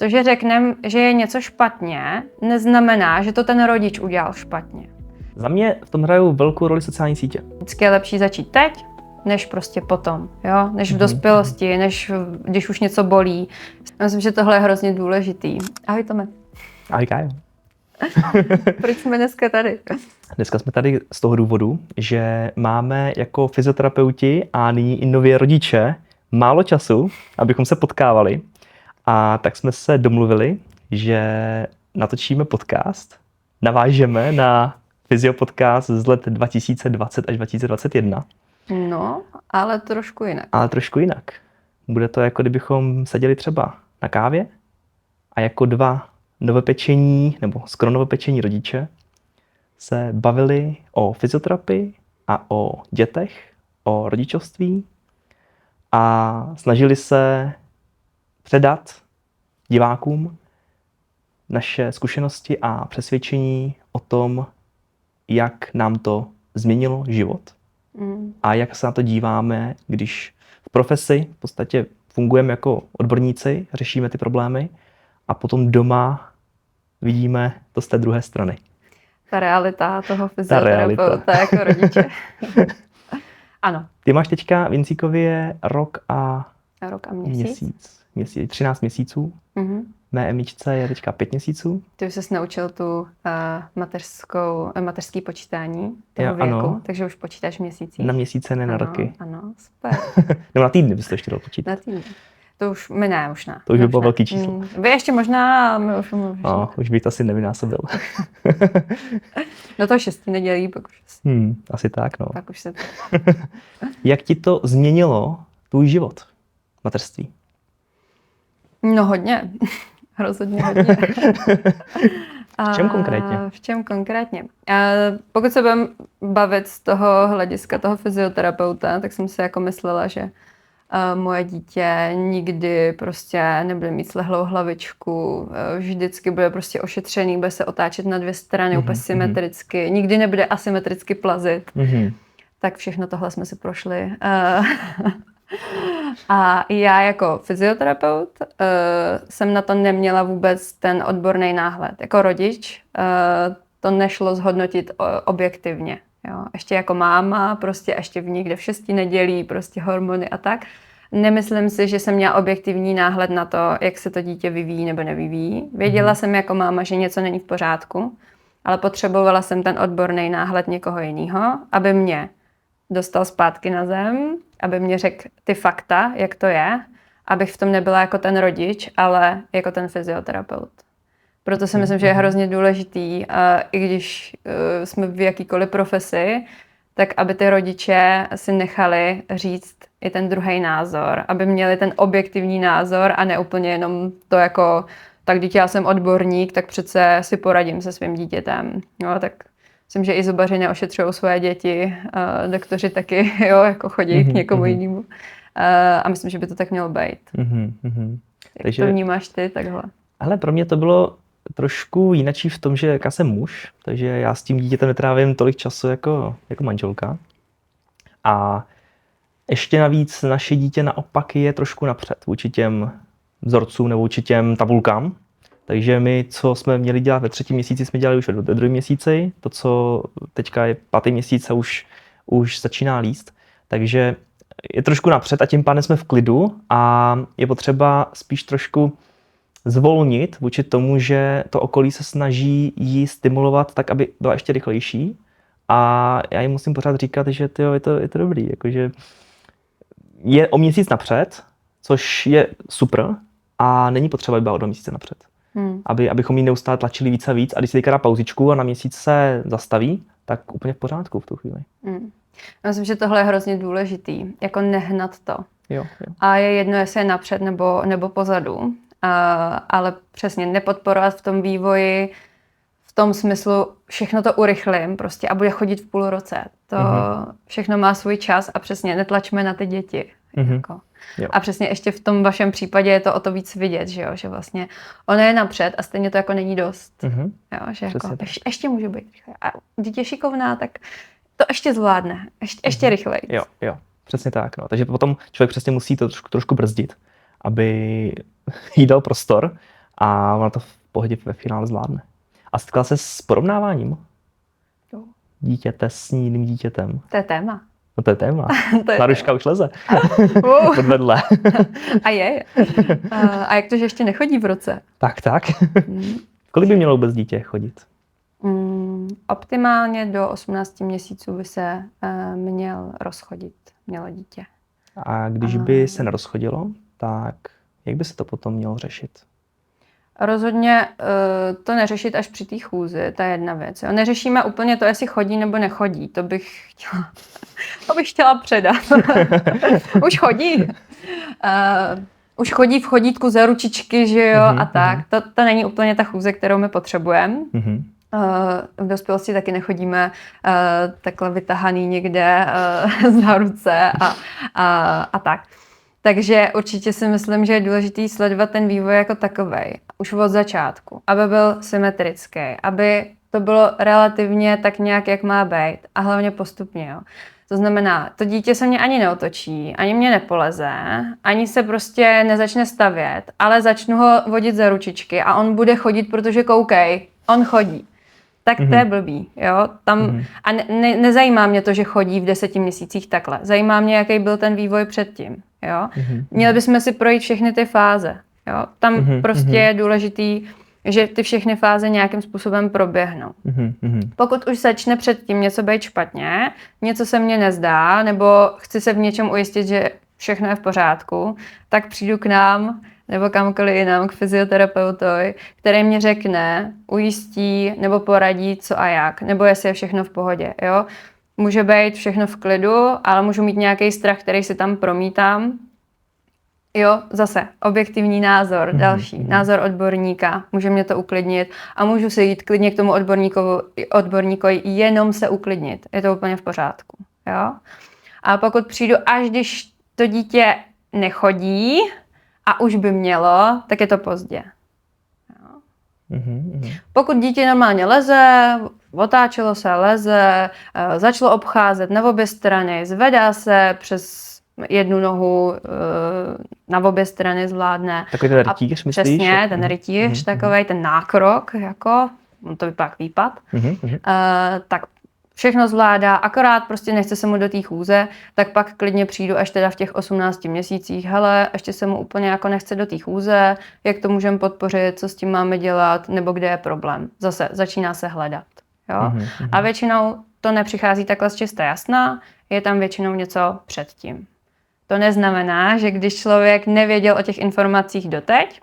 To, že řekneme, že je něco špatně, neznamená, že to ten rodič udělal špatně. Za mě v tom hrajou velkou roli sociální sítě. Vždycky je lepší začít teď, než prostě potom, jo? Než v dospělosti, než když už něco bolí. Já myslím, že tohle je hrozně důležitý. Ahoj Tome. Ahoj Kájo. Proč jsme dneska tady? Dneska jsme tady z toho důvodu, že máme jako fyzioterapeuti a nyní i nově rodiče málo času, abychom se potkávali. A tak jsme se domluvili, že natočíme podcast, navážeme na fyziopodcast z let 2020 až 2021. No, ale trošku jinak. Ale trošku jinak. Bude to jako kdybychom seděli třeba na kávě a jako dva novopečení nebo skoro novopečení rodiče se bavili o fyzioterapii a o dětech, o rodičovství a snažili se předat divákům naše zkušenosti a přesvědčení o tom, jak nám to změnilo život a jak se na to díváme, když v profesi v podstatě fungujeme jako odborníci, řešíme ty problémy a potom doma vidíme to z té druhé strany. Ta realita toho fyzioterapeuta jako rodiče. Ano. Ty máš teďka Vincíkově rok a měsíc. 13 měsíců. Mé Emičce je teďka 5 měsíců. Ty už jsi naučil tu mateřský počítání toho věku, ano. Takže už počítáš měsící. Na měsíce, ne na roky. Ano, super. Nebo na týdny bys to ještě dal počítat. Na týdny. To už my ne, už ne. To už by bylo velký číslo. Vy ještě možná, my už už bych to asi nevynásobil. No to 6 nedělí, pak už asi tak, no. Pak už se to... Jak ti to změnilo tvůj život, mateřství? No hodně. Rozhodně hodně. V čem konkrétně? V čem konkrétně? Pokud se budeme bavit z toho hlediska toho fyzioterapeuta, tak jsem si jako myslela, že moje dítě nikdy prostě nebude mít slehlou hlavičku, vždycky bude prostě ošetřený, bude se otáčet na 2 strany úplně symetricky, nikdy nebude asymetricky plazit. Tak všechno tohle jsme si prošli. A já jako fyzioterapeut jsem na to neměla vůbec ten odborný náhled. Jako rodič to nešlo zhodnotit objektivně. Jo. Ještě jako máma, prostě ještě v ní, kde v 6 nedělí, prostě hormony a tak. Nemyslím si, že jsem měla objektivní náhled na to, jak se to dítě vyvíjí nebo nevyvíjí. Věděla jsem jako máma, že něco není v pořádku, ale potřebovala jsem ten odborný náhled někoho jiného, aby mě dostal zpátky na zem, aby mě řekl ty fakta, jak to je, abych v tom nebyla jako ten rodič, ale jako ten fyzioterapeut. Proto si myslím, že je hrozně důležitý, i když jsme v jakýkoliv profesi, tak aby ty rodiče si nechali říct i ten druhý názor, aby měli ten objektivní názor a ne úplně jenom to jako, tak dítě, já jsem odborník, tak přece si poradím se svým dítětem. No, tak myslím, že i zubaři neošetřují svoje děti, doktoři taky jako chodí k někomu jinému. A myslím, že by to tak mělo být. Takže to vnímáš ty takhle? Ale pro mě to bylo trošku jinačí v tom, že já jsem muž, takže já s tím dítětem netrávím tolik času jako manželka. A ještě navíc naše dítě naopak je trošku napřed vůči těm vzorcům nebo vůči těm tabulkám. Takže my, co jsme měli dělat ve 3. měsíci, jsme dělali už ve 2. měsíci. To, co teďka je 5. měsíc a už začíná líst. Takže je trošku napřed a tím pádem jsme v klidu a je potřeba spíš trošku zvolnit vůči tomu, že to okolí se snaží jí stimulovat tak, aby byla ještě rychlejší. A já jí musím pořád říkat, že je to dobrý. Jakože je o měsíc napřed, což je super a není potřeba, aby byla o 2 měsíce napřed. Abychom jí neustále tlačili víc a víc a když si dá pauzičku a na měsíc se zastaví, tak úplně v pořádku v tu chvíli. Já myslím, že tohle je hrozně důležitý, jako nehnat to. Jo. A je jedno, jestli je napřed nebo pozadu, ale přesně nepodporovat v tom vývoji, v tom smyslu všechno to urychlím prostě a bude chodit v půl roce. To všechno má svůj čas a přesně netlačme na ty děti. Jako. A přesně ještě v tom vašem případě je to o to víc vidět, že vlastně ono je napřed a stejně to jako není dost. Jo, že jako ještě může být rychle. A dítě šikovná, tak to ještě zvládne. Ještě rychleji. Jo, přesně tak. No. Takže potom člověk přesně musí to trošku brzdit, aby jí dal prostor a ona to v pohodě ve finále zvládne. A setkala se s porovnáváním Jo. dítěte s jiným dítětem? To je téma. No to je téma. To je Maruška už leze. Uh. Odvedle. A je. A jak to, že ještě nechodí v roce? Tak. Kolik by mělo vůbec dítě chodit? Optimálně do 18 měsíců by se mělo dítě. A když by se nerozchodilo, tak jak by se to potom mělo řešit? Rozhodně to neřešit až při té chůzi, to je jedna věc. Jo. Neřešíme úplně to, jestli chodí nebo nechodí. To bych chtěla předat. Už chodí. Už chodí v chodítku za ručičky, že jo, a tak. To není úplně ta chůze, kterou my potřebujeme. V dospělosti taky nechodíme takhle vytahaný někde za ruce a tak. Takže určitě si myslím, že je důležité sledovat ten vývoj jako takovej, už od začátku, aby byl symetrický, aby to bylo relativně tak nějak, jak má být a hlavně postupně. Jo. To znamená, to dítě se mě ani neotočí, ani mě nepoleze, ani se prostě nezačne stavět, ale začnu ho vodit za ručičky a on bude chodit, protože koukej, on chodí. Tak to je blbý, jo. Tam, a nezajímá mě to, že chodí v 10 měsících takhle. Zajímá mě, jaký byl ten vývoj předtím, jo. Měli bychom si projít všechny ty fáze, jo. Tam prostě je důležitý, že ty všechny fáze nějakým způsobem proběhnou. Pokud už začne předtím něco být špatně, něco se mně nezdá, nebo chci se v něčem ujistit, že všechno je v pořádku, tak přijdu k nám nebo kamkoliv jinam, k fyzioterapeutovi, který mě řekne, ujistí nebo poradí, co a jak, nebo jestli je všechno v pohodě. Jo? Může být všechno v klidu, ale můžu mít nějaký strach, který si tam promítám. Jo, zase objektivní názor, další názor odborníka, může mě to uklidnit a můžu se jít klidně k tomu odborníkovi jenom se uklidnit. Je to úplně v pořádku. Jo? A pokud přijdu, až když to dítě nechodí a už by mělo, tak je to pozdě. Jo? Pokud dítě normálně leze, otáčelo se, leze, začalo obcházet na obě strany, zvedá se přes jednu nohu na obě strany zvládne. Takový ten rytíř, myslíš? Přesně, ten rytíř, takovej ten nákrok, jako, on to vypadá jak výpad, tak všechno zvládá, akorát prostě nechce se mu do té chůze, tak pak klidně přijdu až teda v těch 18 měsících, hele, ještě se mu úplně jako nechce do té chůze, jak to můžeme podpořit, co s tím máme dělat, nebo kde je problém. Zase začíná se hledat. Jo? A většinou to nepřichází takhle z čista jasná, je tam většinou něco předtím. To neznamená, že když člověk nevěděl o těch informacích doteď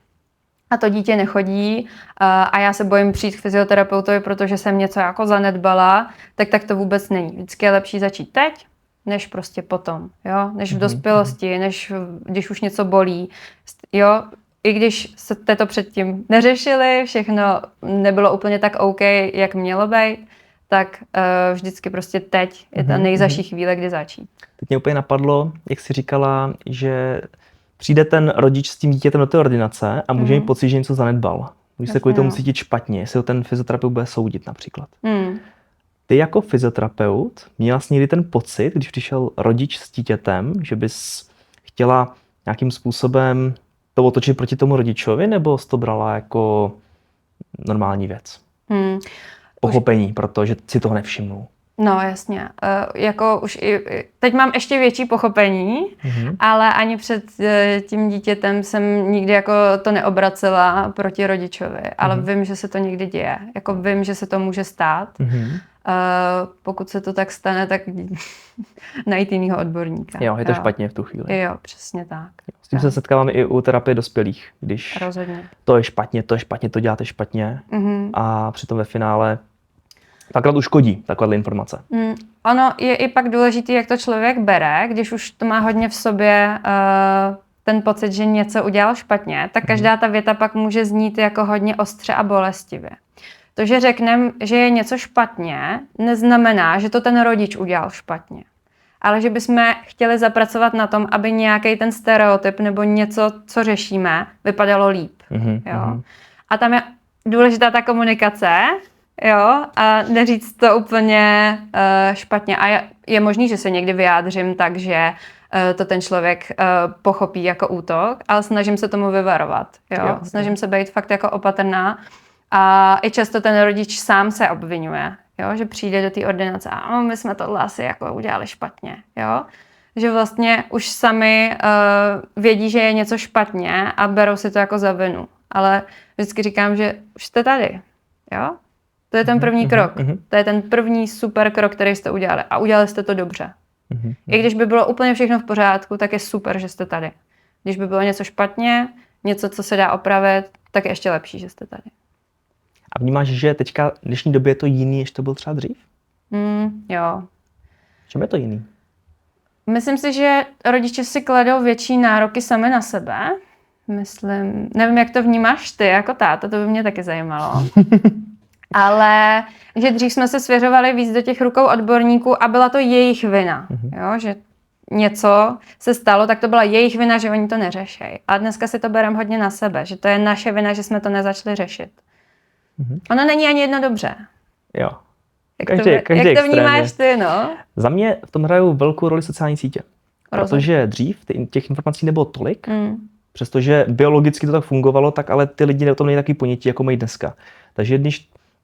a to dítě nechodí a já se bojím přijít k fyzioterapeutovi, protože jsem něco jako zanedbala, tak to vůbec není. Vždycky je lepší začít teď, než prostě potom. Jo? Než v dospělosti, než když už něco bolí. Jo? I když jste to předtím neřešili, všechno nebylo úplně tak OK, jak mělo být, tak vždycky prostě teď je ta nejzazší chvíle, kdy začít. Teď mě úplně napadlo, jak jsi říkala, že přijde ten rodič s tím dítětem do té ordinace a může mít pocit, že něco zanedbal. Může se kvůli tomu cítit špatně, jestli ho ten fyzioterapeut bude soudit například. Ty jako fyzioterapeut měla jsi někdy ten pocit, když přišel rodič s dítětem, že bys chtěla nějakým způsobem to otočit proti tomu rodičovi, nebo jsi to brala jako normální věc? Pochopení, protože si toho nevšimnul. No jasně, jako už teď mám ještě větší pochopení, ale ani před tím dítětem jsem nikdy jako to neobracela proti rodičovi, ale vím, že se to někdy děje, jako vím, že se to může stát. Pokud se to tak stane, tak najít jinýho odborníka. Jo, je to špatně v tu chvíli. Jo, přesně tak. S tím se setkáváme i u terapie dospělých, když rozhodně. To je špatně, to děláte špatně a přitom ve finále takhle uškodí takovéhle informace. Ono je i pak důležitý, jak to člověk bere, když už to má hodně v sobě ten pocit, že něco udělal špatně, tak každá ta věta pak může znít jako hodně ostře a bolestivě. To, že řekneme, že je něco špatně, neznamená, že to ten rodič udělal špatně. Ale že bychom chtěli zapracovat na tom, aby nějaký ten stereotyp nebo něco, co řešíme, vypadalo líp. Jo? A tam je důležitá ta komunikace, jo, a neříct to úplně špatně. A je možný, že se někdy vyjádřím tak, že to ten člověk pochopí jako útok, ale snažím se tomu vyvarovat. Jo? Snažím se být fakt jako opatrná a i často ten rodič sám se obvinuje, jo? Že přijde do té ordinace a my jsme tohle asi jako udělali špatně. Jo? Že vlastně už sami vědí, že je něco špatně a berou si to jako za vinu. Ale vždycky říkám, že už jste tady. Jo? To je ten první krok. To je ten první super krok, který jste udělali. A udělali jste to dobře. I když by bylo úplně všechno v pořádku, tak je super, že jste tady. Když by bylo něco špatně, něco, co se dá opravit, tak je ještě lepší, že jste tady. A vnímáš, že teďka v dnešní době je to jiný, než to byl třeba dřív? Jo. Čím je to jiný? Myslím si, že rodiče si kladou větší nároky sami na sebe. Nevím, jak to vnímáš ty jako táta, to by mě taky zajímalo. Ale že dřív jsme se svěřovali víc do těch rukou odborníků a byla to jejich vina. Jo? Že něco se stalo, tak to byla jejich vina, že oni to neřešejí. A dneska si to bereme hodně na sebe, že to je naše vina, že jsme to nezačali řešit. Ono není ani jedno dobře. Jo. Jak to vnímáš ty, no? Za mě v tom hrajou velkou roli sociální sítě. Protože dřív těch informací nebylo tolik, přestože biologicky to tak fungovalo, tak ale ty lidi o tom nejí taky ponětí, jako mají dneska. Takže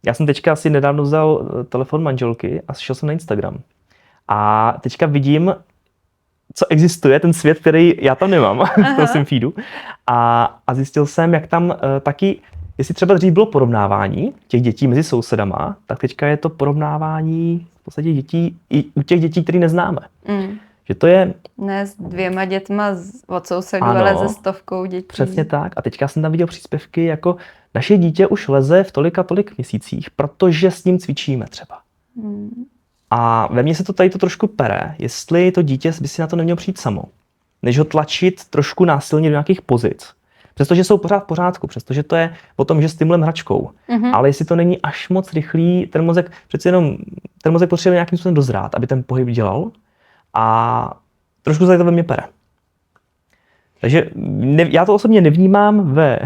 já jsem teďka asi nedávno vzal telefon manželky a šel jsem na Instagram. A teďka vidím, co existuje, ten svět, který já tam nemám v tom svém feedu. A zjistil jsem, jak tam taky, jestli třeba dřív bylo porovnávání těch dětí mezi sousedama, tak teďka je to porovnávání v podstatě dětí i u těch dětí, které neznáme. Že to je... Ne s 2 dětma od sousedů, ale se 100 dětí. Přesně tak. A teďka jsem tam viděl příspěvky jako naše dítě už leze v tolik a tolik měsících, protože s ním cvičíme třeba. A ve mně se to tady trošku pere, jestli to dítě by si na to nemělo přijít samo, než ho tlačit trošku násilně do nějakých pozic. Přestože jsou pořád v pořádku, přestože to je o tom, že stimulujeme hračkou. Ale jestli to není až moc rychlý, ten mozek potřebuje nějakým způsobem dozrát, aby ten pohyb dělal. A trošku se to ve mně pere. Takže já to osobně nevnímám ve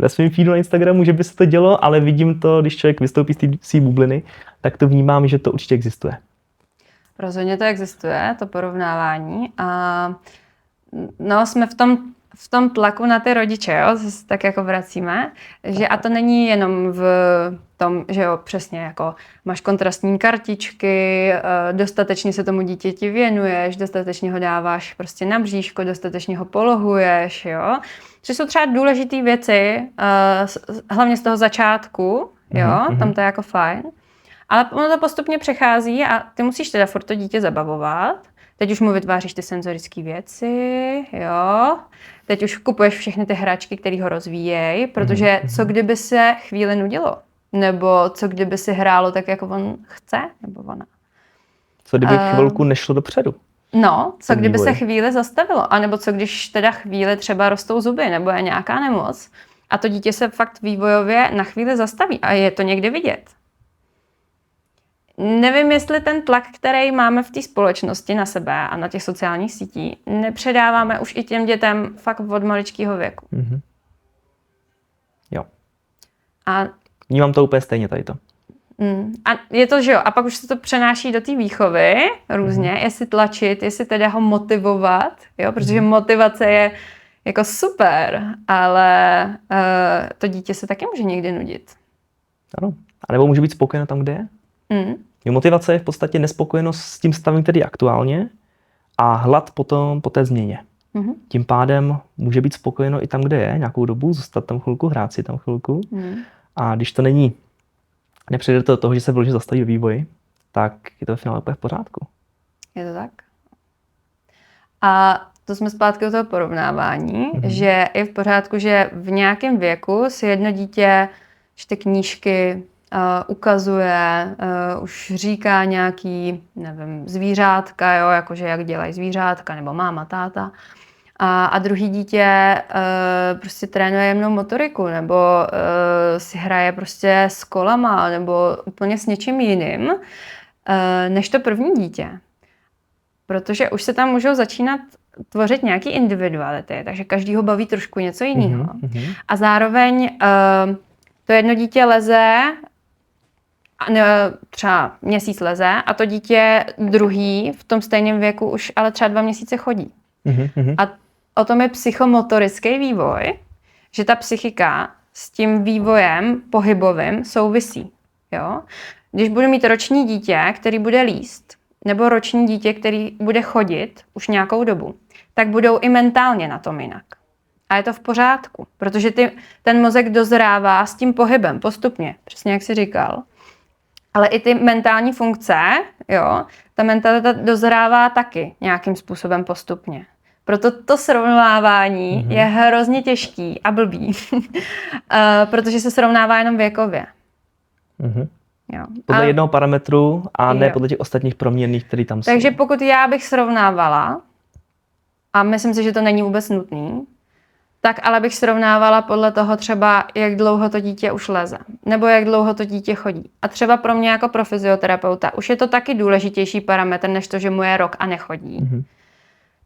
svém feedu na Instagramu, že by se to dělo, ale vidím to, když člověk vystoupí z té své bubliny, tak to vnímám, že to určitě existuje. Rozhodně to existuje, to porovnávání. A no, jsme v tom tlaku na ty rodiče, jo, tak jako vracíme, že a to není jenom v tom, že jo, přesně jako máš kontrastní kartičky, dostatečně se tomu dítěti věnuješ, dostatečně ho dáváš prostě na bříško, dostatečně ho polohuješ, jo. Což jsou třeba důležité věci, hlavně z toho začátku, jo, tam to je jako fajn. Ale ono to postupně přechází a ty musíš teda furt to dítě zabavovat. Teď už mu vytváříš ty senzorické věci, jo. Teď už kupuješ všechny ty hračky, které ho rozvíjejí, protože co kdyby se chvíli nudilo? Nebo co kdyby si hrálo tak, jako on chce? Nebo ona? Co kdyby chvilku nešlo dopředu? No, co kdyby se chvíli zastavilo? A nebo co když teda chvíli třeba rostou zuby, nebo je nějaká nemoc a to dítě se fakt vývojově na chvíli zastaví a je to někde vidět. Nevím, jestli ten tlak, který máme v té společnosti na sebe a na těch sociálních sítích, nepředáváme už i těm dětem fakt od maličkého věku. Jo. A vnímám to úplně stejně tady to. A je to, že jo, a pak už se to přenáší do té výchovy různě, jestli tlačit, jestli teda ho motivovat, jo, protože motivace je jako super, ale to dítě se taky může někdy nudit. Ano, a nebo může být spokojeno tam, kde je. Motivace je v podstatě nespokojenost s tím stavem, který je aktuálně a hlad potom po té změně. Tím pádem může být spokojeno i tam, kde je, nějakou dobu, zůstat tam chvilku, hrát si tam chvilku. A když to nepřejde do toho, že se vyloženě zastaví ve vývoji, tak je to ve finále úplně v pořádku. Je to tak? A to jsme zpátky u toho porovnávání, že je v pořádku, že v nějakém věku si jedno dítě čte knížky, ukazuje, už říká nějaký, nevím, zvířátka, jo, jakože jak dělají zvířátka, nebo máma, táta. A druhý dítě prostě trénuje jemnou motoriku, nebo si hraje prostě s kolama, nebo úplně s něčím jiným, než to první dítě. Protože už se tam můžou začínat tvořit nějaký individuality, takže každýho baví trošku něco jiného. A zároveň to jedno dítě leze, třeba měsíc leze a to dítě druhý v tom stejném věku už ale třeba 2 měsíce chodí. A o tom je psychomotorický vývoj, že ta psychika s tím vývojem pohybovým souvisí. Jo? Když budu mít roční dítě, který bude líst, nebo roční dítě, který bude chodit už nějakou dobu, tak budou i mentálně na tom jinak. A je to v pořádku, protože ten mozek dozrává s tím pohybem postupně, přesně jak jsi říkal. Ale i ty mentální funkce, jo, ta mentalita dozrává taky nějakým způsobem postupně. Proto to srovnávání je hrozně těžký a blbý, protože se srovnává jenom věkově. Jo. Podle jednoho parametru a ne podle těch ostatních proměnných, které tam jsou. Takže pokud já bych srovnávala, a myslím si, že to není vůbec nutný, tak ale bych srovnávala podle toho třeba, jak dlouho to dítě už leze, nebo jak dlouho to dítě chodí. A třeba pro mě jako pro fyzioterapeuta už je to taky důležitější parametr, než to, že mu je rok a nechodí.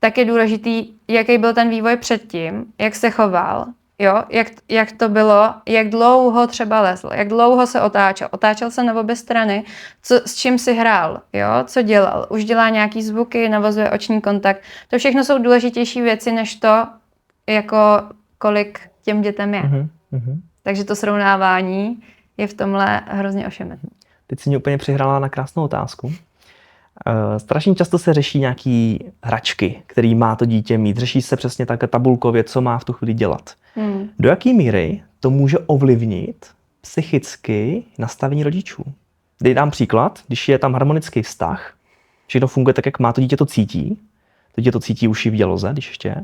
Tak je důležitý, jaký byl ten vývoj předtím, jak se choval, jo? Jak to bylo, jak dlouho třeba lezl, jak dlouho se otáčel. Otáčel se na obě strany, s čím si hrál, jo? Co dělal. Už dělá nějaký zvuky, navazuje oční kontakt. To všechno jsou důležitější věci, než to, jako kolik těm dětem je. Takže to srovnávání je v tomhle hrozně ošemetné. Teď si mě úplně přihrála na krásnou otázku. Strašně často se řeší nějaký hračky, který má to dítě mít. Řeší se přesně tak tabulkově, co má v tu chvíli dělat. Do jaké míry to může ovlivnit psychicky nastavení rodičů? Dej dám příklad, když je tam harmonický vztah, všechno funguje tak, jak má, to dítě to cítí. To dítě to cítí už i v děloze, když ještě.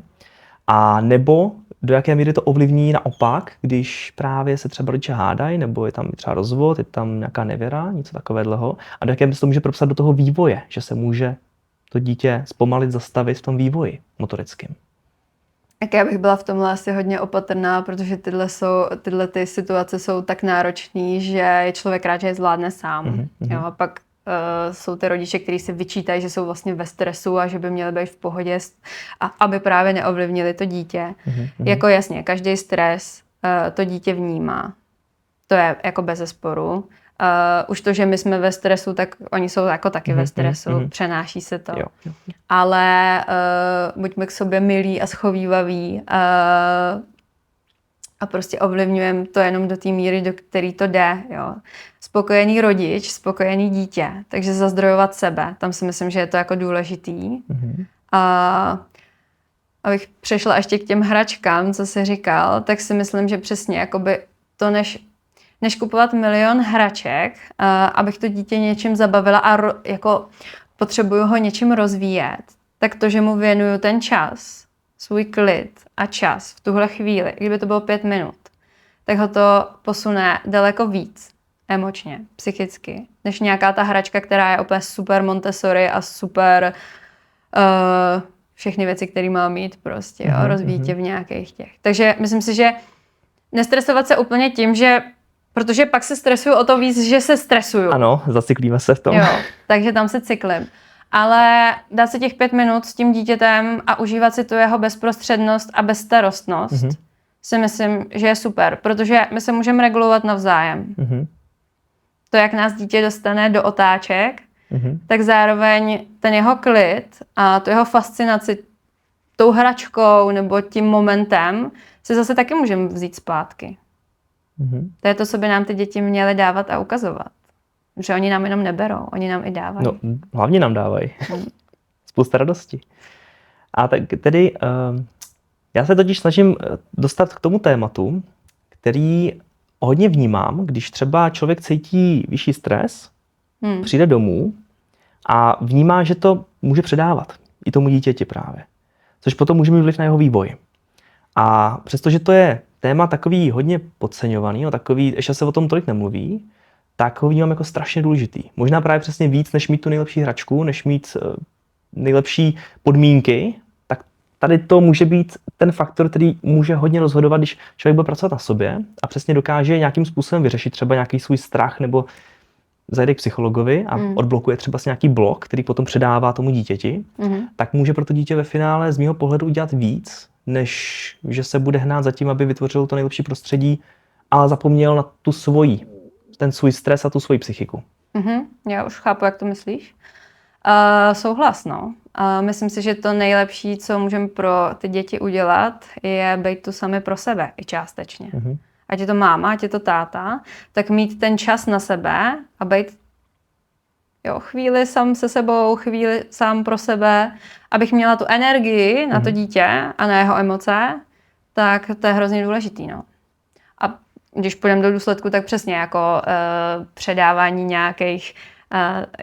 A nebo do jaké míry to ovlivní naopak, když právě se třeba rodiče hádají, nebo je tam třeba rozvod, je tam nějaká nevěra, něco takového. A do jaké míry se to může propsat do toho vývoje, že se může to dítě zpomalit, zastavit v tom vývoji motorickým. Tak já bych byla v tomhle asi hodně opatrná, protože tyhle ty situace jsou tak náročný, že je člověk rád, že je zvládne sám. Jo, a pak jsou ty rodiče, kteří si vyčítají, že jsou vlastně ve stresu a že by měli být v pohodě, a aby právě neovlivnili to dítě. Jako jasně, každý stres to dítě vnímá. To je jako bezesporu. Už to, že my jsme ve stresu, tak oni jsou jako taky ve stresu, přenáší se to. Jo. Ale buďme k sobě milí a schovívaví a prostě ovlivňujeme to jenom do té míry, do které to jde. Jo. Spokojený rodič, spokojený dítě, takže zazdrojovat sebe, tam si myslím, že je to jako důležitý. A abych přešla ještě k těm hračkám, co jsi říkal, tak si myslím, že přesně jakoby to, než kupovat milion hraček, abych to dítě něčím zabavila a jako potřebuju ho něčím rozvíjet, tak to, že mu věnuju ten čas, svůj klid a čas v tuhle chvíli, kdyby to bylo 5 minut, tak ho to posune daleko víc emočně, psychicky, než nějaká ta hračka, která je úplně super Montessori a super všechny věci, které má mít prostě, jo, rozvíjet tě v nějakých těch. Takže myslím si, že nestresovat se úplně tím, že protože pak se stresuju o to víc, že se stresuju. Ano, zacyklíme se v tom. Jo, takže tam se cyklím. Ale dát si těch 5 minut s tím dítětem a užívat si tu jeho bezprostřednost a bezstarostnost si myslím, že je super, protože my se můžeme regulovat navzájem. To, jak nás dítě dostane do otáček, tak zároveň ten jeho klid a tu jeho fascinaci tou hračkou nebo tím momentem si zase taky můžeme vzít zpátky. To je to, co by nám ty děti měly dávat a ukazovat. Že oni nám jenom neberou, oni nám i dávají. No, hlavně nám dávají. Spousta radosti. A tak tedy já se totiž snažím dostat k tomu tématu, který hodně vnímám, když třeba člověk cítí vyšší stres, přijde domů a vnímá, že to může předávat i tomu dítěti právě. Což potom může mít vliv na jeho vývoj. A přestože to je téma takový hodně podceňovaný, takový, ještě se o tom tolik nemluví, tak ho vnímám jako strašně důležitý. Možná právě přesně víc, než mít tu nejlepší hračku, než mít nejlepší podmínky, tak tady to může být ten faktor, který může hodně rozhodovat, když člověk bude pracovat na sobě a přesně dokáže nějakým způsobem vyřešit třeba nějaký svůj strach nebo zajde k psychologovi a odblokuje třeba nějaký blok, který potom předává tomu dítěti, tak může pro to dítě ve finále z mého pohledu udělat víc, než že se bude hnát za tím, aby vytvořil to nejlepší prostředí, ale zapomněl na ten svůj stres a tu svoji psychiku. Já už chápu, jak to myslíš. Souhlas, no. A myslím si, že to nejlepší, co můžeme pro ty děti udělat, je být tu sami pro sebe i částečně. Ať je to máma, ať je to táta, tak mít ten čas na sebe a být chvíli sám se sebou, chvíli sám pro sebe, abych měla tu energii na to dítě a na jeho emoce, tak to je hrozně důležitý. No. A když půjdeme do důsledku, tak přesně jako předávání nějakých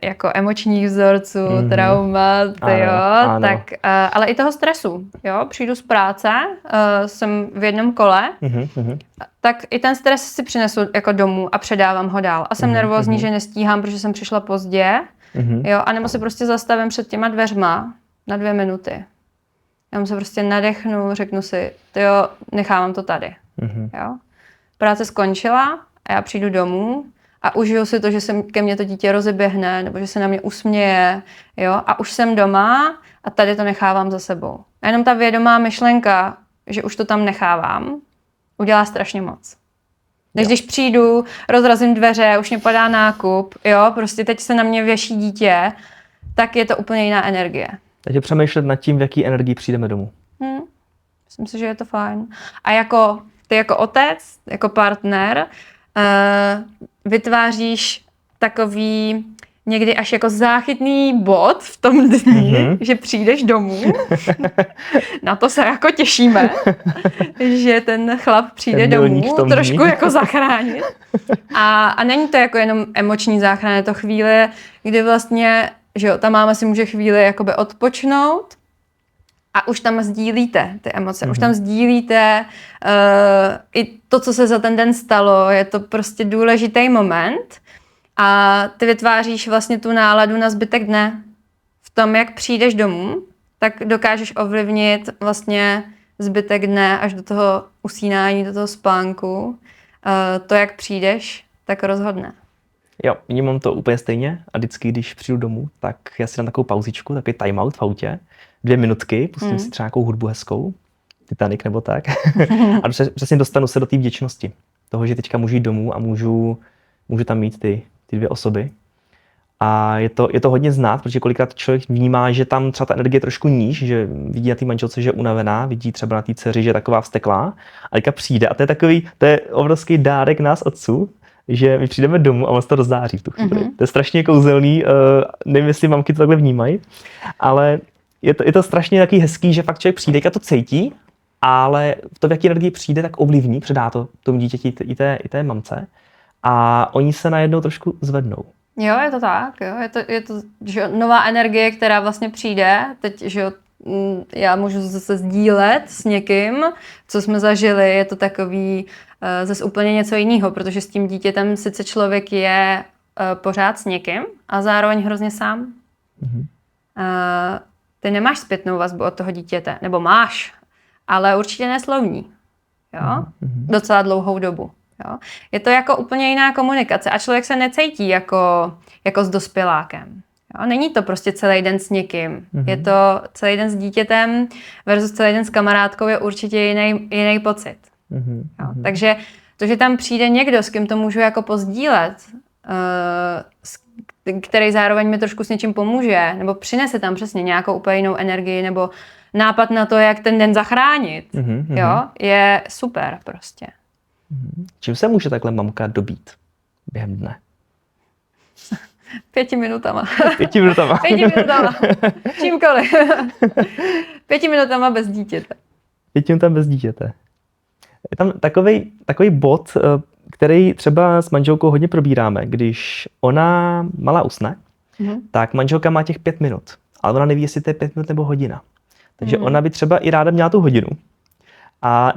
jako emočních vzorců, traumat, ano. tak, ale i toho stresu. Jo? Přijdu z práce, jsem v jednom kole, tak i ten stres si přinesu jako domů a předávám ho dál. A jsem nervózní, že nestíhám, protože jsem přišla pozdě, jo? A nebo se prostě zastavím před těma dveřma na 2 minuty. Já se prostě nadechnu, řeknu si, nechávám to tady. Jo? Práce skončila a já přijdu domů a užiju si to, že se ke mně to dítě rozeběhne nebo že se na mě usměje, jo? A už jsem doma a tady to nechávám za sebou. A jenom ta vědomá myšlenka, že už to tam nechávám, udělá strašně moc. Když přijdu, rozrazím dveře, už mě padá nákup, jo? Prostě teď se na mě věší dítě, tak je to úplně jiná energie. Takže přemýšlet nad tím, v jaký energii přijdeme domů. Myslím si, že je to fajn. A ty jako otec, jako partner, vytváříš takový někdy až jako záchytný bod v tom dni, že přijdeš domů. Na to se jako těšíme, že ten chlap přijde domů trošku jako zachránit. A není to jako jenom emoční záchrana, je to chvíle, kdy vlastně, že jo, ta máma si může chvíli jakoby odpočnout a už tam sdílíte ty emoce, už tam sdílíte i to, co se za ten den stalo, je to prostě důležitý moment a ty vytváříš vlastně tu náladu na zbytek dne. V tom, jak přijdeš domů, tak dokážeš ovlivnit vlastně zbytek dne až do toho usínání, do toho spánku. To, jak přijdeš, tak rozhodne. Jo, mám to úplně stejně a vždycky, když přijdu domů, tak já si dám takovou pauzičku, takový timeout v autě, 2 minutky, pustím si třeba nějakou hudbu hezkou, Titanic nebo tak, a přesně dostanu se do té vděčnosti. Toho, že teďka můžu jít domů a můžu tam mít ty 2 osoby. A je to hodně znát, protože kolikrát člověk vnímá, že tam třeba ta energie je trošku níž, že vidí na té manželce, že je unavená, vidí třeba na té dceři, že je taková vzteklá, a teďka přijde a to je obrovský dárek nás otců, že my přijdeme domů a on se to rozzáří v tu chvíli. To je strašně kouzelný, nevím, jestli mamky to takhle vnímají, ale je to strašně taky hezký, že fakt člověk přijde, a to cítí, ale to, v jaký energii přijde, tak ovlivní, předá to tomu dítěti i té mamce a oni se najednou trošku zvednou. Jo, je to tak, jo. Je to že nová energie, která vlastně přijde, teď, že já můžu zase sdílet s někým, co jsme zažili, je to takový zase úplně něco jiného, protože s tím dítětem sice člověk je pořád s někým a zároveň hrozně sám. Ty nemáš zpětnou vazbu od toho dítěte, nebo máš, ale určitě neslovní. Jo? Docela dlouhou dobu. Jo? Je to jako úplně jiná komunikace a člověk se necítí jako s dospělákem. Jo? Není to prostě celý den s někým. Je to celý den s dítětem versus celý den s kamarádkou je určitě jiný pocit. Jo? Takže to, že tam přijde někdo, s kým to můžu jako pozdílet, který zároveň mi trošku s něčím pomůže, nebo přinese tam přesně nějakou úplně jinou energii, nebo nápad na to, jak ten den zachránit, jo? Je super prostě. Čím se může takhle mamka dobít během dne? 5 minutama. 5 minutama. 5 minutama. Čímkoliv. 5 minutama bez dítěte. 5 minutama bez dítěte. Je tam takový bod, který třeba s manželkou hodně probíráme. Když ona malá usne, tak manželka má těch 5 minut. Ale ona neví, jestli to je 5 minut nebo hodina. Takže ona by třeba i ráda měla tu hodinu. A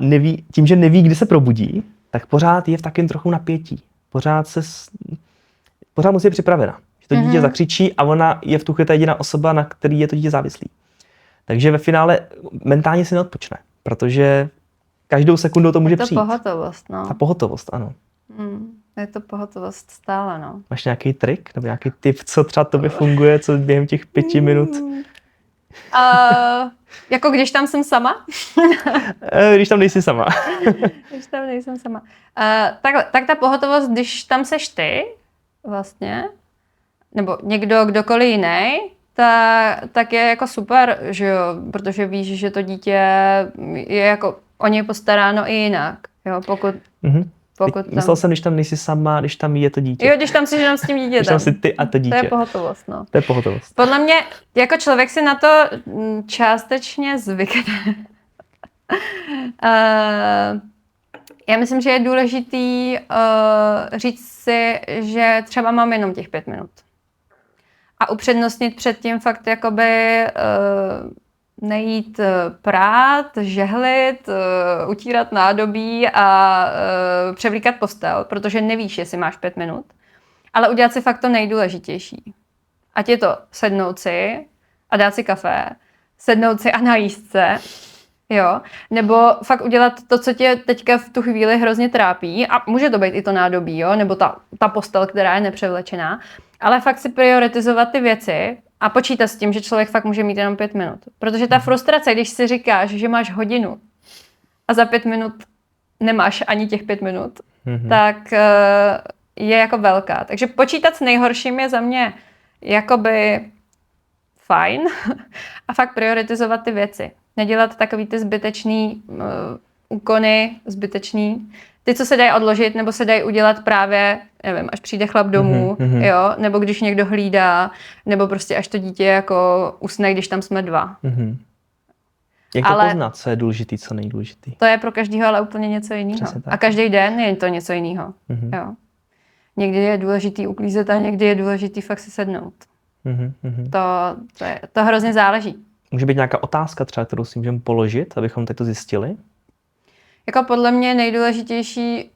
tím, že neví, kdy se probudí, tak pořád je v takém trochu napětí. Pořád musí být připravena. Že to dítě zakřičí a ona je v tu chvíli ta jediná osoba, na který je to dítě závislý. Takže ve finále mentálně si neodpočne, protože každou sekundou to může přijít. Je to pohotovost, no. Ta pohotovost, ano. Je to pohotovost stále, no. Máš nějaký trik nebo nějaký tip, co třeba tobě funguje, co během těch 5 minut? Jako když tam jsem sama? Když tam nejsi sama. Když tam nejsem sama. Tak ta pohotovost, když tam seš ty, vlastně, nebo někdo, kdokoliv jiný, tak je jako super, že jo, protože víš, že to dítě je jako o něj postaráno i jinak, jo, pokud tam... Myslel jsem, když tam nejsi sama, když tam je to dítě. Jo, když tam jsi jenom s tím dítětem. Když tam jsi ty a to dítě. To je pohotovost, no. To je pohotovost. Podle mě, jako člověk si na to částečně zvykne. Já myslím, že je důležitý říct si, že třeba mám jenom těch 5 minut. A upřednostnit předtím fakt jakoby nejít prát, žehlit, utírat nádobí a převlíkat postel, protože nevíš, jestli máš 5 minut. Ale udělat si fakt to nejdůležitější. Ať je to sednout si a dát si kafe, sednout si a najíst se, jo, nebo fakt udělat to, co tě teďka v tu chvíli hrozně trápí, a může to být i to nádobí, jo, nebo ta postel, která je nepřevlečená, ale fakt si prioritizovat ty věci a počítat s tím, že člověk fakt může mít jenom 5 minut. Protože ta frustrace, když si říkáš, že máš hodinu a za 5 minut nemáš ani těch 5 minut, tak je jako velká. Takže počítat s nejhorším je za mě jakoby fajn a fakt prioritizovat ty věci. Nedělat takový ty zbytečný úkony, zbytečný. Ty, co se dají odložit, nebo se dají udělat právě, nevím, až přijde chlap domů, jo, nebo když někdo hlídá, nebo prostě až to dítě jako usne, když tam jsme 2. Jak to poznat, co je důležitý, co není důležitý? To je pro každého ale úplně něco jiného. A každý den je to něco jiného. Jo. Někdy je důležitý uklízet a někdy je důležitý fakt si sednout. To hrozně záleží. Může být nějaká otázka třeba, kterou si můžeme položit, abychom teď to zjistili? Jako podle mě nejdůležitější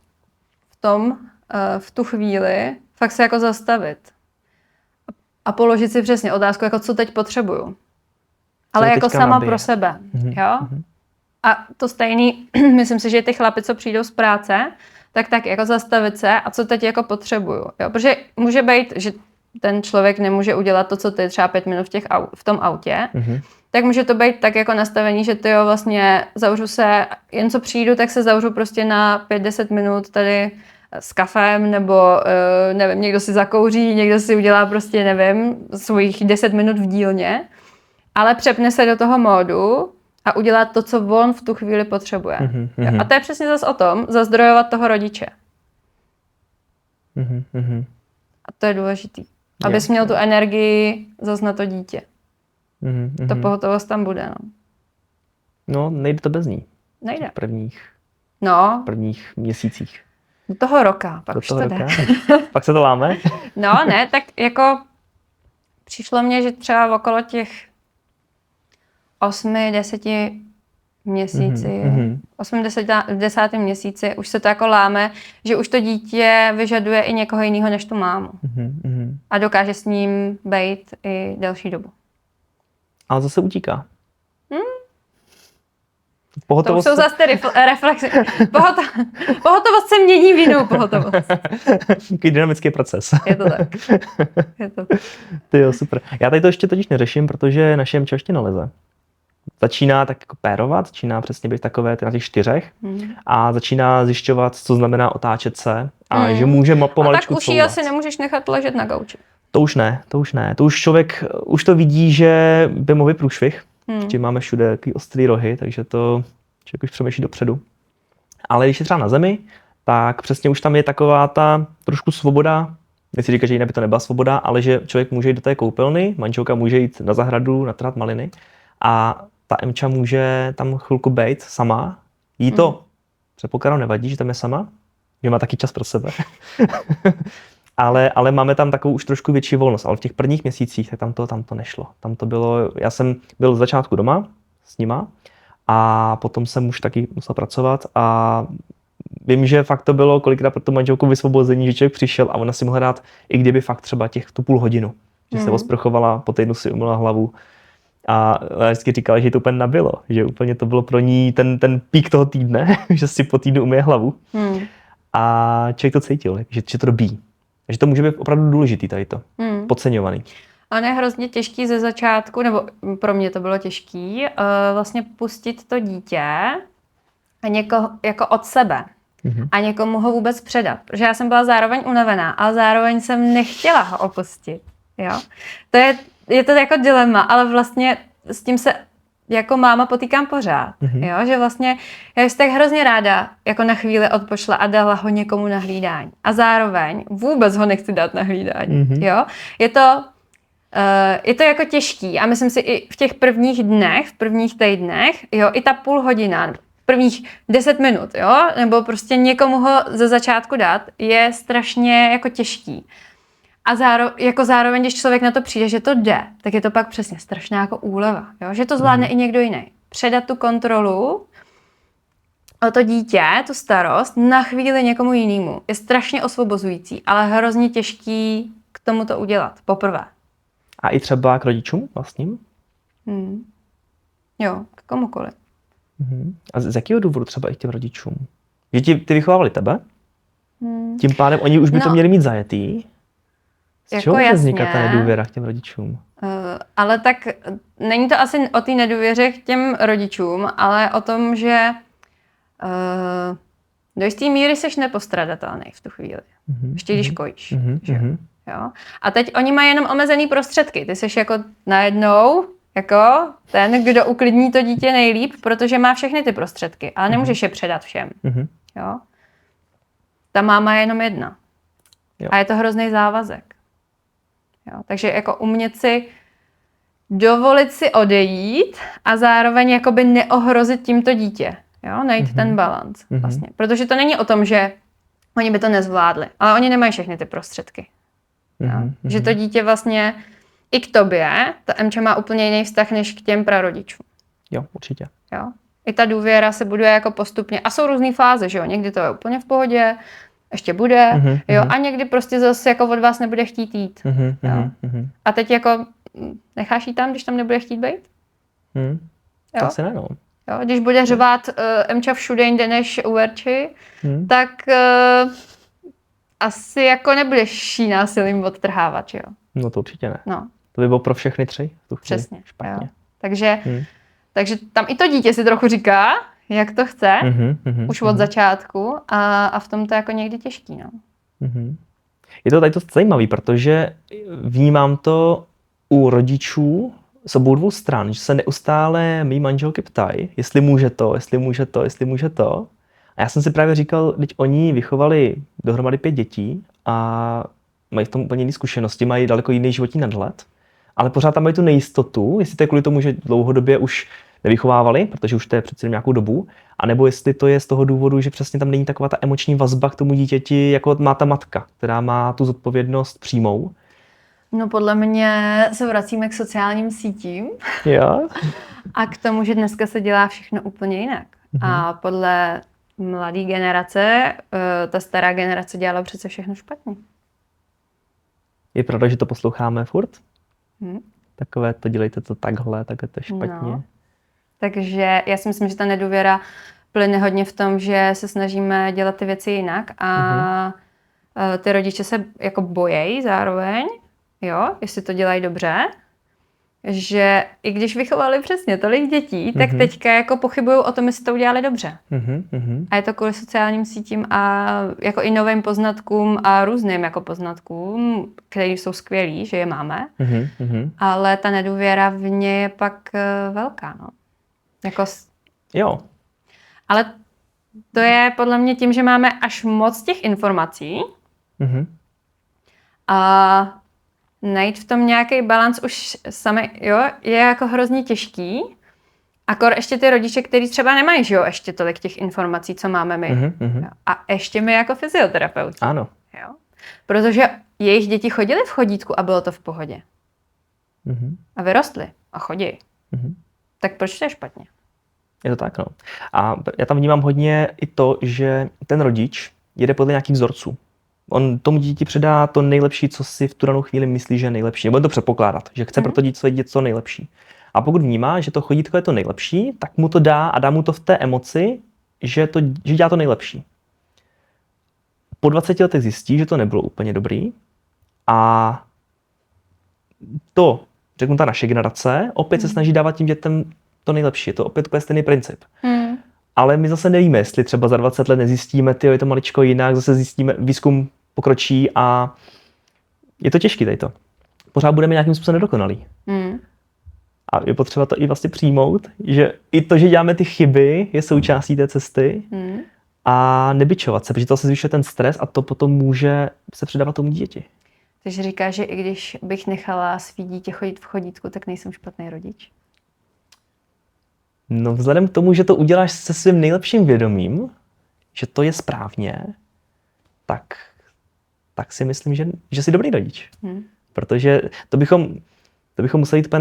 v tu chvíli fakt se jako zastavit. A položit si přesně otázku, jako co teď potřebuju. Ale jako sama nabije pro sebe. Jo? A to stejný, myslím si, že ty chlapi, co přijdou z práce, tak jako zastavit se a co teď jako potřebuju. Jo? Protože může být, že ten člověk nemůže udělat to, co ty třeba 5 minut v tom autě, tak může to být tak jako nastavení, že ty jo, vlastně zavřu se, jen co přijdu, tak se zavřu prostě na 5-10 minut tady s kafem, nebo nevím, někdo si zakouří, někdo si udělá prostě, nevím, svých 10 minut v dílně, ale přepne se do toho módu a udělá to, co on v tu chvíli potřebuje. A to je přesně zase o tom, zazdrojovat toho rodiče. A to je důležitý. Abys měl tu energii zase na to dítě. To pohotovost tam bude, no. No, nejde to bez ní. Nejde. V prvních měsících. Do toho roka, pak už to jde. Pak se to láme? No, ne, tak jako přišlo mně, že třeba okolo těch 8-10 měsíci, 8-10 měsíci už se to jako láme, že už to dítě vyžaduje i někoho jiného než tu mámu. A dokáže s ním být i delší dobu. Ale zase utíká. To jsou zase ty reflexy. Pohotovost se mění v jinou pohotovost. Takový dynamický proces. Je to tak. Ty jo, super. Já tady to ještě totiž neřeším, protože naše Emča ještě naleze. Začíná tak jako pérovat, začíná přesně být takové na těch 4 a začíná zjišťovat, co znamená otáčet se a že může pomaličku tak už ji asi nemůžeš nechat ležet na gauči. To už ne. To už člověk už to vidí, že by mohl být průšvih. Že máme všude takový ostrý rohy, takže to člověk už přemýšlí dopředu. Ale když je třeba na zemi, tak přesně už tam je taková ta trošku svoboda. Nechci říkat, že jinak by to nebyla svoboda, ale že člověk může jít do té koupelny, manželka může jít na zahradu, natrhat maliny a ta Emča může tam chvilku bejt sama. Jí to předpokládám nevadí, že tam je sama, že má taky čas pro sebe. ale máme tam takovou už trošku větší volnost. Ale v těch prvních měsících tak tam to nešlo. Tam to bylo, já jsem byl z začátku doma s nima a potom jsem už taky musel pracovat a vím, že fakt to bylo kolikrát pro tu manželku vysvobození, že člověk přišel a ona si mohla dát, i kdyby fakt třeba tu půl hodinu. Že se osprchovala, po týdnu si umyla hlavu. A vždycky říkala, že jí to úplně nabilo, že úplně to bylo pro ní ten pík toho týdne, že si po týdnu umyje hlavu. A člověk to cítil, že to dobí. Že to může být opravdu důležitý tady to, podceňovaný. A je hrozně těžký ze začátku, nebo pro mě to bylo těžký, vlastně pustit to dítě a někoho jako od sebe. A někomu ho vůbec předat. Protože já jsem byla zároveň unavená, ale zároveň jsem nechtěla ho opustit. Jo? Je to jako dilema, ale vlastně s tím se jako máma potýkám pořád. Jo? Že vlastně já jsem tak hrozně ráda jako na chvíli odpočla a dala ho někomu na hlídání. A zároveň vůbec ho nechci dát na hlídání. Jo? Je to jako těžký a myslím si i v těch prvních dnech, v prvních týdnech, jo, i ta půl hodina, prvních 10 minut, jo, nebo prostě někomu ho ze začátku dát, je strašně jako těžký. A zároveň, když člověk na to přijde, že to jde, tak je to pak přesně strašná jako úleva, jo, že to zvládne i někdo jiný. Předat tu kontrolu o to dítě, tu starost, na chvíli někomu jinému je strašně osvobozující, ale hrozně těžký k tomu to udělat, poprvé. A i třeba k rodičům vlastním? Jo, k komukoliv. A z jakého důvodu třeba i k těm rodičům? Že ty vychovávali tebe? Tím pádem oni už by to měli mít zajetý? Z čeho jako vzniká ta nedůvěra k těm rodičům? Ale tak není to asi o té nedůvěře k těm rodičům, ale o tom, že do jisté míry seš nepostradatelný v tu chvíli. Ještě když kojíš. Jo? A teď oni mají jenom omezený prostředky. Ty seš jako najednou jako ten, kdo uklidní to dítě nejlíp, protože má všechny ty prostředky, ale nemůžeš je předat všem. Jo? Ta máma je jenom jedna. Jo. A je to hrozný závazek. Jo? Takže jako umět si dovolit si odejít a zároveň jakoby neohrozit tímto dítě. Jo? Najít ten balans vlastně. Protože to není o tom, že oni by to nezvládli, ale oni nemají všechny ty prostředky. Že to dítě vlastně i k tobě, ta Emča má úplně jiný vztah než k těm prarodičům. Jo, určitě. Jo? I ta důvěra se buduje jako postupně. A jsou různý fáze, že jo? Někdy to je úplně v pohodě, ještě bude, jo? A někdy prostě zase jako od vás nebude chtít jít. Jo? A teď jako necháš jí tam, když tam nebude chtít být? Jo? Asi ne, no. Jo? Když bude řvát Emča všude jinde než u Verči, tak asi jako nebudeš jí násilím odtrhávat, že jo? No to určitě ne. No. To by bylo pro všechny tři. Přesně. Špatně. Jo. Takže tam i to dítě si trochu říká, jak to chce, už od začátku a v tom to jako někdy těžký. No. Je to tady to zajímavé, protože vnímám to u rodičů z obou dvou stran, že se neustále mý manželky ptají, jestli může to, jestli může to, jestli může to. A já jsem si právě říkal, teď oni vychovali dohromady 5 dětí a mají v tom úplně jiné zkušenosti, mají daleko jiný životní nadhled, ale pořád tam mají tu nejistotu, jestli to je kvůli tomu, že dlouhodobě už nevychovávali, protože už to je přece nějakou dobu, anebo jestli to je z toho důvodu, že přesně tam není taková ta emoční vazba k tomu dítěti, jako má ta matka, která má tu zodpovědnost přímou. No podle mě se vracíme k sociálním sítím. Jo. A k tomu, že dneska se dělá všechno úplně jinak. A podle mladé generace, ta stará generace dělala přece všechno špatně. Je pravda, že to posloucháme furt? Takové to dělejte to takhle, tak je to špatně. No. Takže já si myslím, že ta nedůvěra plyne hodně v tom, že se snažíme dělat ty věci jinak a ty rodiče se jako bojejí zároveň, jo, jestli to dělají dobře, že i když vychovali přesně tolik dětí, tak teďka jako pochybují o tom, jestli to udělali dobře. A je to kvůli sociálním sítím a jako i novým poznatkům a různým jako poznatkům, které jsou skvělý, že je máme, ale ta nedůvěra v ně je pak velká, no. Jako... Jo. Ale to je podle mě tím, že máme až moc těch informací a najít v tom nějaký balans už sami, jo, je jako hrozně těžký. Akor ještě ty rodiče, kteří třeba nemají, že jo, ještě tolik těch informací, co máme my. Jo. A ještě my jako fyzioterapeuti. Ano. Jo. Protože jejich děti chodily v chodítku a bylo to v pohodě. A vyrostly a chodí. Tak proč to je špatně? Je to tak, no. A já tam vnímám hodně i to, že ten rodič jede podle nějakých vzorců. On tomu dítěti předá to nejlepší, co si v tu danou chvíli myslí, že je nejlepší. Nebo to předpokládat, že chce pro to dítě své dítě co nejlepší. A pokud vnímá, že to chodítko je to nejlepší, tak mu to dá a dá mu to v té emoci, že dělá to nejlepší. Po 20 letech zjistí, že to nebylo úplně dobrý. A to, řeknu ta naše generace, opět se snaží dávat tím dětem to nejlepší. Je to opět úplně stejný princip. Ale my zase nevíme, jestli třeba za 20 let nezjistíme, je to maličko jinak, zase zjistíme, výzkum pokročí a je to těžký tady to. pořád budeme nějakým způsobem nedokonalí. A je potřeba to i vlastně přijmout, že i to, že děláme ty chyby, je součástí té cesty a nebičovat se, protože to se zvyšuje ten stres a to potom může se předávat tomu dítěti. Takže říkáš, že i když bych nechala svý dítě chodit v chodítku, tak nejsem špatný rodič? No vzhledem k tomu, že to uděláš se svým nejlepším vědomím, že to je správně, tak si myslím, že jsi dobrý rodič. Protože to bychom museli jít úplně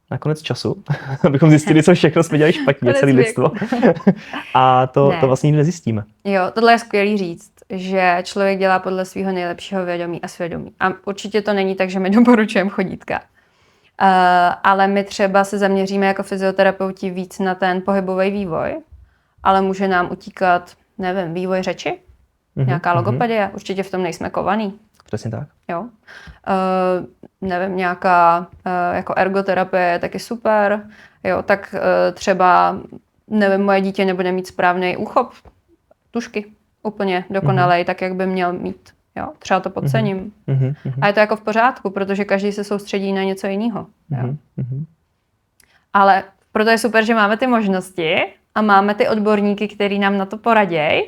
na konec času, abychom zjistili, co všechno jsme dělali špatně, celé lidstvo. A to vlastně nikdy nezjistíme. Jo, tohle je skvělý říct, že člověk dělá podle svého nejlepšího vědomí a svědomí. A určitě to není tak, že my doporučujeme chodítka. Ale my třeba se zaměříme jako fyzioterapeuti víc na ten pohybový vývoj, ale může nám utíkat, nevím, vývoj řeči, nějaká logopedie, určitě v tom nejsme kovaný. Přesně tak. Jo. Nevím, nějaká jako ergoterapie je taky super. Jo, tak třeba, nevím, moje dítě nebude mít správný úchop tušky, úplně dokonalej, tak jak by měl mít. Jo, třeba to podcením. A je to jako v pořádku, protože každý se soustředí na něco jiného. Ale proto je super, že máme ty možnosti a máme ty odborníky, který nám na to poradějí.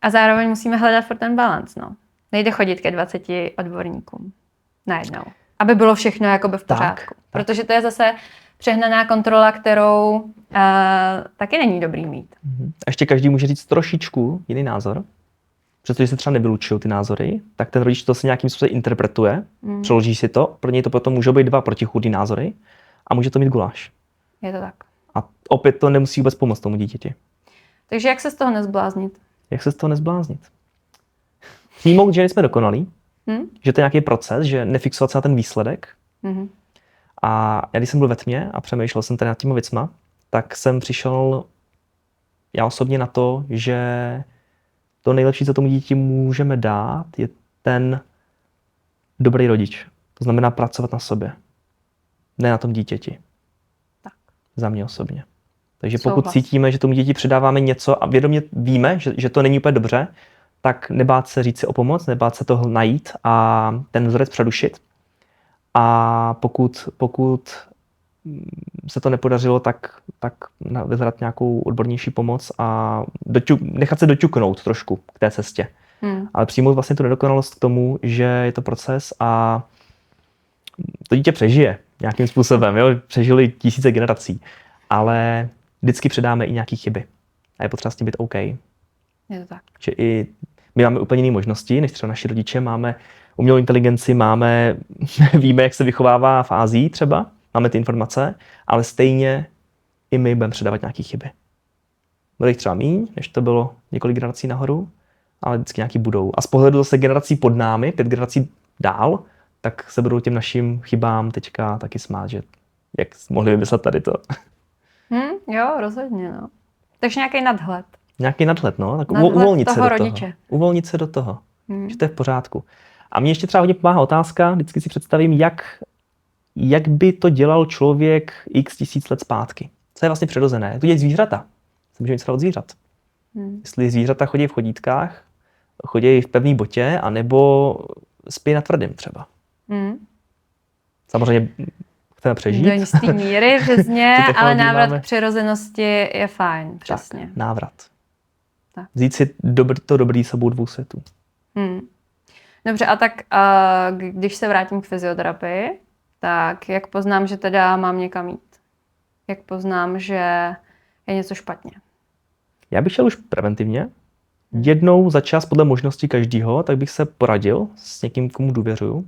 A zároveň musíme hledat furt ten balans. No. Nejde chodit ke 20 odborníkům najednou. Aby bylo všechno jakoby v pořádku. Tak. Protože to je zase přehnaná kontrola, kterou taky není dobrý mít. A ještě každý může říct trošičku jiný názor. Přestože se třeba nevylučují ty názory, tak ten rodič to se nějakým způsobem interpretuje, přeloží si to, pro něj to potom můžou být 2 protichůdný názory a může to mít guláš. Je to tak. A opět to nemusí vůbec pomoct tomu dítěti. Takže jak se z toho nezbláznit? Jak se z toho nezbláznit? Vnímout, že nejsme dokonalí, že to je nějaký proces, že nefixovat se na ten výsledek. A já když jsem byl ve tmě a přemýšlel jsem tady nad těma věcma, tak jsem přišel já osobně na to, že to nejlepší, co tomu dítěti můžeme dát, je ten dobrý rodič. To znamená pracovat na sobě. Ne na tom dítěti. Tak. Za mě osobně. Takže pokud cítíme, že tomu dítěti předáváme něco a vědomě víme, že to není úplně dobře, tak nebát se říct si o pomoc, nebát se toho najít a ten vzorec předušit. A pokud se to nepodařilo, tak vyhledat nějakou odbornější pomoc a nechat se doťuknout trošku k té cestě. Ale přijmout vlastně tu nedokonalost k tomu, že je to proces a to dítě přežije nějakým způsobem. Jo? Přežili tisíce generací. Ale vždycky předáme i nějaké chyby. A je potřeba s tím být OK. Je to tak. Že i my máme úplně jiné možnosti, než třeba naši rodiče. Máme umělou inteligenci, víme, jak se vychovává v Asii třeba. Máme ty informace, ale stejně i my budeme předávat nějaké chyby. Bude jich třeba míň, než to bylo několik generací nahoru, ale vždycky nějaký budou. A z pohledu zase generací pod námi, 5 generací dál, tak se budou těm našim chybám teďka taky smát, že jak mohli vymyslet tady to. Jo, rozhodně, no. Takže nějaký nadhled. Nějaký nadhled, no. Tak uvolnit se do rodiče. toho. Uvolnit se do toho, že to je v pořádku. A mě ještě třeba hodně pomáhá otázka, vždycky si představím, jak by to dělal člověk x tisíc let zpátky. Co je vlastně přirozené? Jak to dělají zvířata? Se můžeme něco od zvířat. Jestli zvířata chodí v chodítkách, chodí v pevné botě, anebo spí na tvrdém třeba. Samozřejmě chceme přežít. Do jistý míry, přesně, ale návrat k přirozenosti je fajn, přesně. Tak, návrat. Tak. Vzít si to dobrý s obou 2 světů. Dobře, a tak když se vrátím k fyzioterapii, tak jak poznám, že teda mám někam jít? Jak poznám, že je něco špatně? Já bych šel už preventivně. Jednou za čas podle možnosti každého, tak bych se poradil s někým, komu důvěřuju.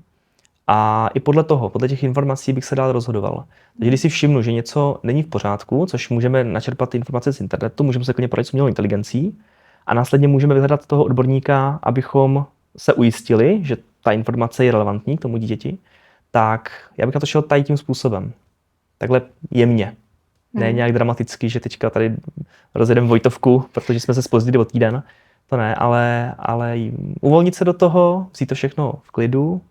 A i podle těch informací bych se dál rozhodoval. Takže když si všimnu, že něco není v pořádku, což můžeme načerpat ty informace z internetu, můžeme se klidně poradit s umělou inteligencí a následně můžeme vyhledat toho odborníka, abychom se ujistili, že ta informace je relevantní k tomu dítěti, tak já bych na to šel tady tím způsobem. Takhle jemně. Ne nějak dramaticky, že teďka tady rozjedeme Vojtovku, protože jsme se zpozdili o týden. To ne, ale uvolnit se do toho, vzít to všechno v klidu,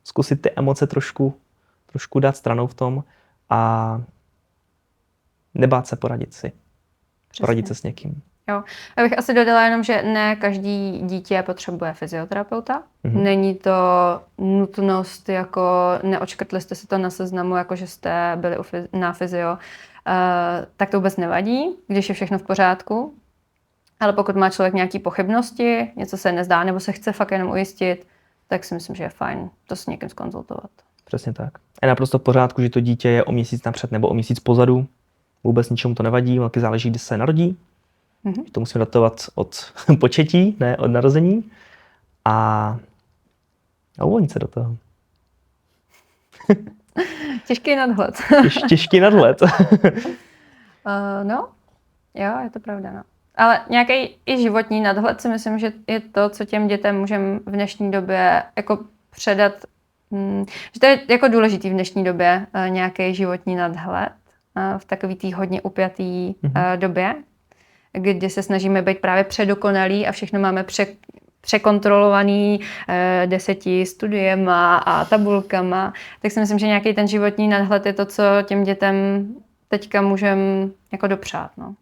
zkusit ty emoce trošku dát stranou v tom a nebát se poradit si. Přesně. Poradit se s někým. Jo. Já bych asi dodala jenom, že ne každý dítě potřebuje fyzioterapeuta. Není to nutnost, jako neočkrtli jste si to na seznamu, jako že jste byli na fyzio, tak to vůbec nevadí, když je všechno v pořádku. Ale pokud má člověk nějaké pochybnosti, něco se nezdá, nebo se chce fakt jenom ujistit, tak si myslím, že je fajn to s někým zkonzultovat. Přesně tak. Je naprosto v pořádku, že to dítě je o měsíc napřed nebo o měsíc pozadu. Vůbec ničemu to nevadí, taky záleží, kdy se narodí. To musíme datovat od početí, ne od narození. A uvolnit se do toho. Těžký nadhled. Těžký nadhled. No, jo, je to pravda, no. Ale nějaký i životní nadhled si myslím, že je to, co těm dětem můžeme v dnešní době jako předat, že to je jako důležitý v dnešní době nějaký životní nadhled v takový té hodně upjatý době, kdy se snažíme být právě předokonalí a všechno máme překontrolovaný 10 studiema a tabulkama, tak si myslím, že nějaký ten životní nadhled je to, co těm dětem teďka můžeme jako dopřát, no.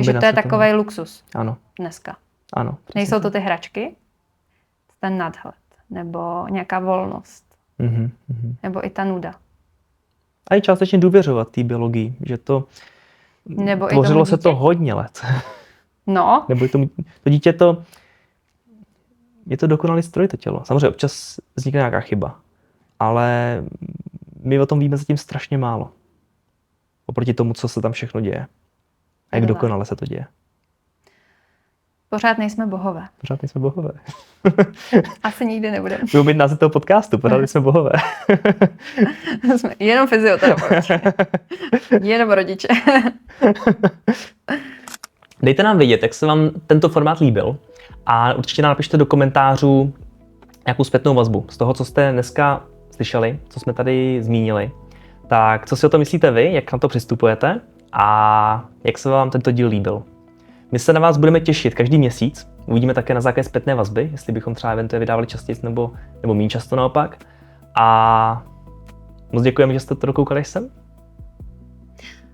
Že to je takovej luxus. Ano. Dneska. Ano. Nejsou to ty hračky, ten nadhled, nebo nějaká volnost, nebo i ta nuda. A i částečně důvěřovat té biologii, že to nebo tvořilo se to hodně let. No. Nebo to dítě je to dokonalý stroj, to tělo. Samozřejmě občas vznikne nějaká chyba, ale my o tom víme zatím strašně málo. Oproti tomu, co se tam všechno děje. A jak dokonale se to děje. Pořád nejsme bohové. Pořád nejsme bohové. Asi nikdy nebudeme. Budou mít název toho podcastu, pořád nejsme bohové. Jsme jenom fyzioterapeuti. Jenom rodiče. Dejte nám vědět, jak se vám tento formát líbil a určitě nám napište do komentářů nějakou zpětnou vazbu z toho, co jste dneska slyšeli, co jsme tady zmínili. Tak co si o to myslíte vy, jak na to přistupujete a jak se vám tento díl líbil. My se na vás budeme těšit každý měsíc. Uvidíme také na základě zpětné vazby, jestli bychom třeba eventuálně vydávali častěji nebo méně často naopak. A moc děkujeme, že jste to dokoukali sem.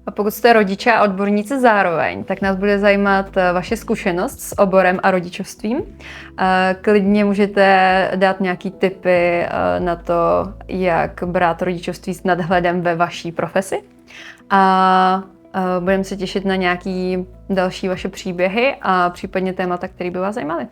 A pokud jste rodiče a odborníci zároveň, tak nás bude zajímat vaše zkušenost s oborem a rodičovstvím. Klidně můžete dát nějaký tipy na to, jak brát rodičovství s nadhledem ve vaší profesi. A budeme se těšit na nějaký další vaše příběhy a případně témata, které by vás zajímaly.